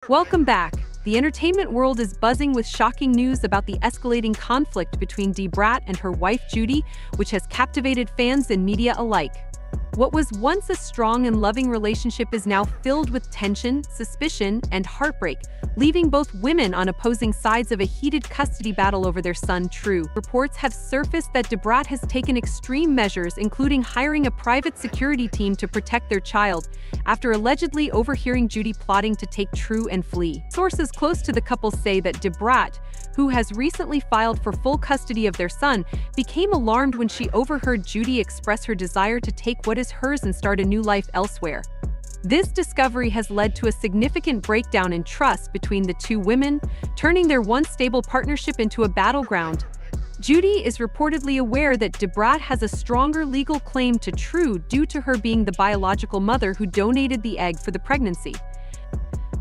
Welcome back. The entertainment world is buzzing with shocking news about the escalating conflict between DaBrat and her wife Judy, which has captivated fans and media alike. What was once a strong and loving relationship is now filled with tension, suspicion, and heartbreak, leaving both women on opposing sides of a heated custody battle over their son, True. Reports have surfaced that DaBrat has taken extreme measures, including hiring a private security team to protect their child, after allegedly overhearing Judy plotting to take True and flee. Sources close to the couple say that DaBrat, who has recently filed for full custody of their son, became alarmed when she overheard Judy express her desire to take what is hers and start a new life elsewhere. This discovery has led to a significant breakdown in trust between the two women, turning their once stable partnership into a battleground. Judy is reportedly aware that DaBrat has a stronger legal claim to True due to her being the biological mother who donated the egg for the pregnancy.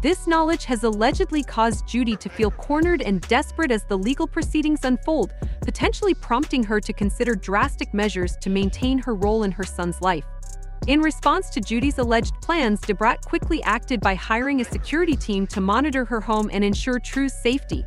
This knowledge has allegedly caused Judy to feel cornered and desperate as the legal proceedings unfold, potentially prompting her to consider drastic measures to maintain her role in her son's life. In response to Judy's alleged plans, DaBrat quickly acted by hiring a security team to monitor her home and ensure True's safety.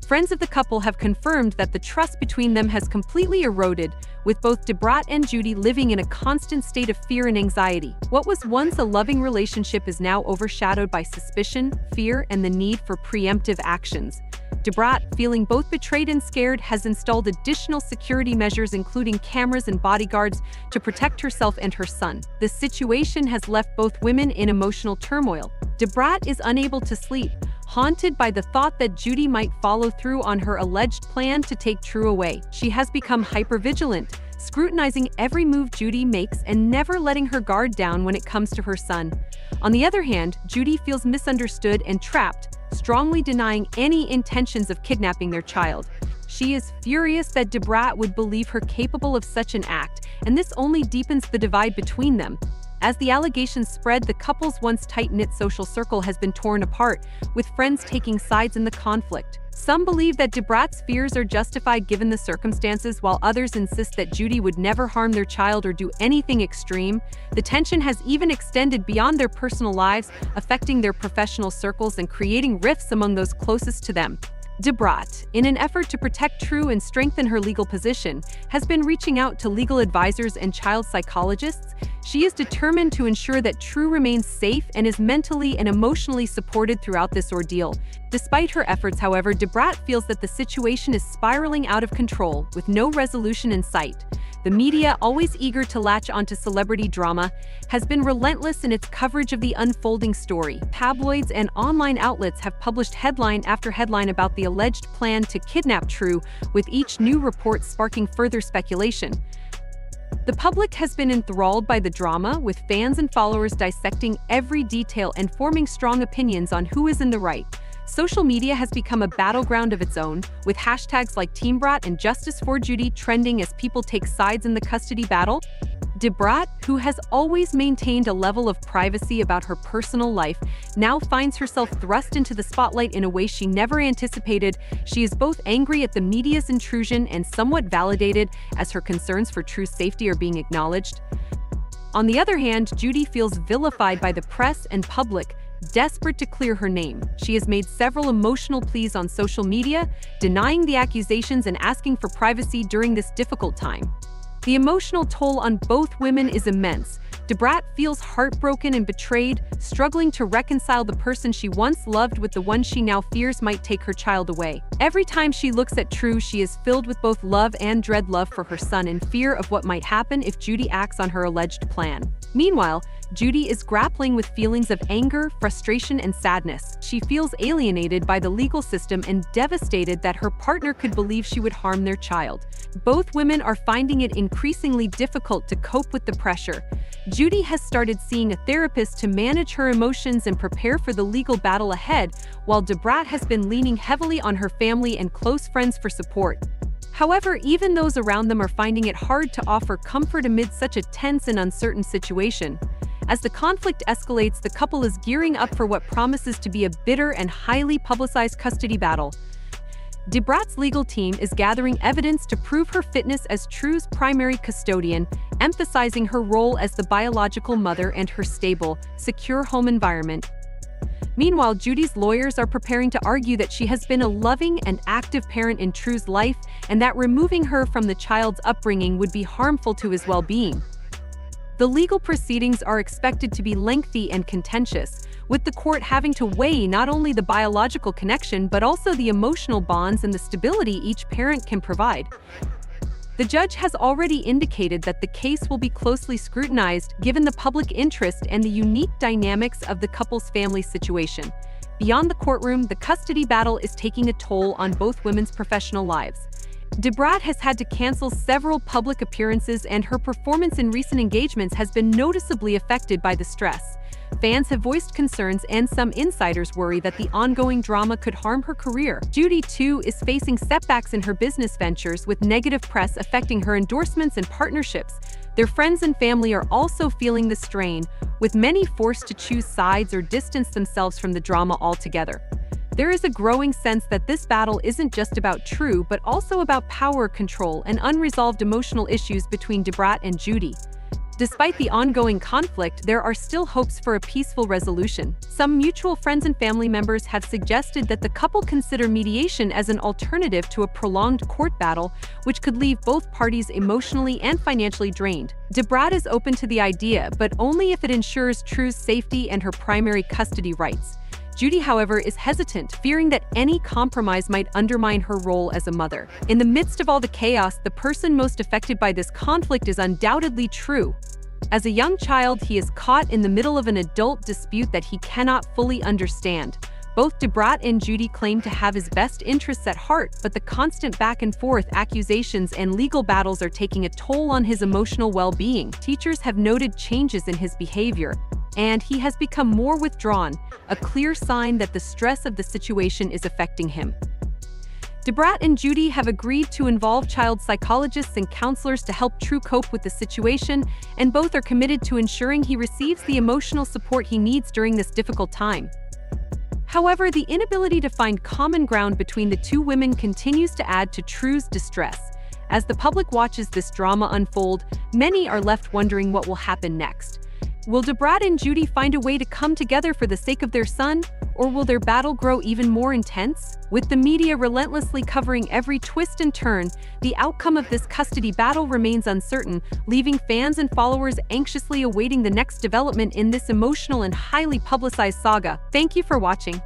Friends of the couple have confirmed that the trust between them has completely eroded, with both DaBrat and Judy living in a constant state of fear and anxiety. What was once a loving relationship is now overshadowed by suspicion, fear, and the need for preemptive actions. DaBrat, feeling both betrayed and scared, has installed additional security measures including cameras and bodyguards to protect herself and her son. The situation has left both women in emotional turmoil. DaBrat is unable to sleep, haunted by the thought that Judy might follow through on her alleged plan to take True away. She has become hypervigilant, scrutinizing every move Judy makes and never letting her guard down when it comes to her son. On the other hand, Judy feels misunderstood and trapped, strongly denying any intentions of kidnapping their child. She is furious that DaBrat would believe her capable of such an act, and this only deepens the divide between them. As the allegations spread, the couple's once tight-knit social circle has been torn apart, with friends taking sides in the conflict. Some believe that DaBrat's fears are justified given the circumstances, while others insist that Judy would never harm their child or do anything extreme. The tension has even extended beyond their personal lives, affecting their professional circles and creating rifts among those closest to them. DaBrat, in an effort to protect True and strengthen her legal position, has been reaching out to legal advisors and child psychologists. She is determined to ensure that True remains safe and is mentally and emotionally supported throughout this ordeal. Despite her efforts, however, DaBrat feels that the situation is spiraling out of control, with no resolution in sight. The media, always eager to latch onto celebrity drama, has been relentless in its coverage of the unfolding story. Tabloids and online outlets have published headline after headline about the alleged plan to kidnap True, with each new report sparking further speculation. The public has been enthralled by the drama, with fans and followers dissecting every detail and forming strong opinions on who is in the right. Social media has become a battleground of its own, with hashtags like TeamBrat and Justice for Judy trending as people take sides in the custody battle. DaBrat, who has always maintained a level of privacy about her personal life, now finds herself thrust into the spotlight in a way she never anticipated. She is both angry at the media's intrusion and somewhat validated, as her concerns for True's safety are being acknowledged. On the other hand, Judy feels vilified by the press and public, desperate to clear her name. She has made several emotional pleas on social media, denying the accusations and asking for privacy during this difficult time. The emotional toll on both women is immense. DaBrat feels heartbroken and betrayed, struggling to reconcile the person she once loved with the one she now fears might take her child away. Every time she looks at True, she is filled with both love and dread, love for her son and fear of what might happen if Judy acts on her alleged plan. Meanwhile, Judy is grappling with feelings of anger, frustration, and sadness. She feels alienated by the legal system and devastated that her partner could believe she would harm their child. Both women are finding it increasingly difficult to cope with the pressure. Judy has started seeing a therapist to manage her emotions and prepare for the legal battle ahead, while DaBrat has been leaning heavily on her family and close friends for support. However, even those around them are finding it hard to offer comfort amid such a tense and uncertain situation. As the conflict escalates, the couple is gearing up for what promises to be a bitter and highly publicized custody battle. DaBrat's legal team is gathering evidence to prove her fitness as True's primary custodian, emphasizing her role as the biological mother and her stable, secure home environment. Meanwhile, Judy's lawyers are preparing to argue that she has been a loving and active parent in True's life and that removing her from the child's upbringing would be harmful to his well-being. The legal proceedings are expected to be lengthy and contentious, with the court having to weigh not only the biological connection but also the emotional bonds and the stability each parent can provide. The judge has already indicated that the case will be closely scrutinized given the public interest and the unique dynamics of the couple's family situation. Beyond the courtroom, the custody battle is taking a toll on both women's professional lives. DaBrat has had to cancel several public appearances, and her performance in recent engagements has been noticeably affected by the stress. Fans have voiced concerns, and some insiders worry that the ongoing drama could harm her career. Judy, too, is facing setbacks in her business ventures, with negative press affecting her endorsements and partnerships. Their friends and family are also feeling the strain, with many forced to choose sides or distance themselves from the drama altogether. There is a growing sense that this battle isn't just about True, but also about power, control, and unresolved emotional issues between DaBrat and Judy. Despite the ongoing conflict, there are still hopes for a peaceful resolution. Some mutual friends and family members have suggested that the couple consider mediation as an alternative to a prolonged court battle, which could leave both parties emotionally and financially drained. DaBrat is open to the idea, but only if it ensures True's safety and her primary custody rights. Judy, however, is hesitant, fearing that any compromise might undermine her role as a mother. In the midst of all the chaos, the person most affected by this conflict is undoubtedly True. As a young child, he is caught in the middle of an adult dispute that he cannot fully understand. Both DaBrat and Judy claim to have his best interests at heart, but the constant back-and-forth accusations and legal battles are taking a toll on his emotional well-being. Teachers have noted changes in his behavior, and he has become more withdrawn, a clear sign that the stress of the situation is affecting him. DaBrat and Judy have agreed to involve child psychologists and counselors to help True cope with the situation, and both are committed to ensuring he receives the emotional support he needs during this difficult time. However, the inability to find common ground between the two women continues to add to True's distress. As the public watches this drama unfold, many are left wondering what will happen next. Will DaBrat and Judy find a way to come together for the sake of their son, or will their battle grow even more intense? With the media relentlessly covering every twist and turn, the outcome of this custody battle remains uncertain, leaving fans and followers anxiously awaiting the next development in this emotional and highly publicized saga. Thank you for watching.